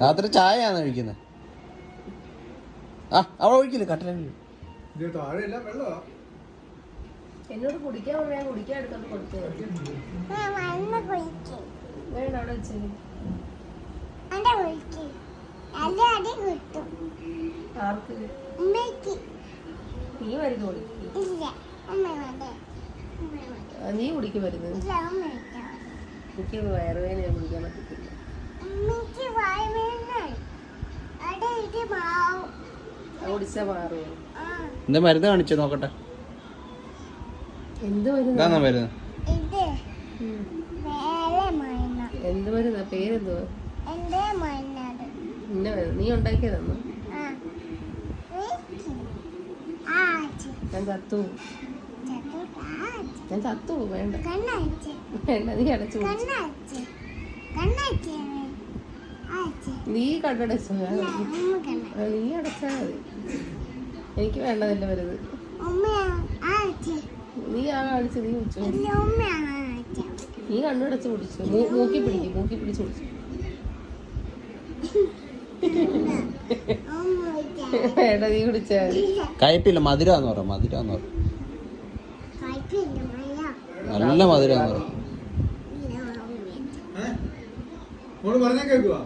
രാത്രി ചായയാണ് കഴിക്കുന്നത്. ആ അവിടെ ഒഴിക്കില്ല കട്ടല എന്നോട് കുടിക്കാൻ ഞാൻ കുടിക്കാൻ എടുത്തോണ്ട് കൊടുത്തു. വേണ്ട അവിടെ വെച്ചു. ആർക്ക്? നീ മരുന്ന് കുടിക്കും. നീ കുടിക്കും മരുന്ന്. എനിക്ക് വയറുവേദന കുടിക്കാൻ പറ്റത്തില്ല. കുടിച്ചാ മാറുമോ? എന്താ മരുന്ന് കാണിച്ചു നോക്കട്ടെ. എന്ത് മരുന്ന്? എന്ത് മരുന്നാ? പേരെന്തുവാ? ഇന്ന മരുന്ന് നീ ഉണ്ടാക്കിയതാണോ? ഞാൻ ചത്തു. വേണ്ട വേണ്ട, നീ അടച്ചു. നീ കണ്ണടച്ചോ? നീ അടച്ചാ മതി. എനിക്ക് വേണ്ടതില്ല വരുത്. നീ ആ കാണിച്ച് നീ കുടിച്ചു. നീ കണ്ണടച്ച് കുടിച്ചു. മൂക്കി പിടിച്ച് കുടിച്ചു. വേണ്ട, നീ കുടിച്ചാ മതി. കയ്പില്ല, മധുരാന്ന് പറ. നല്ല മധുരാന്ന് പറ. പറഞ്ഞാ കേൾക്കുവാ.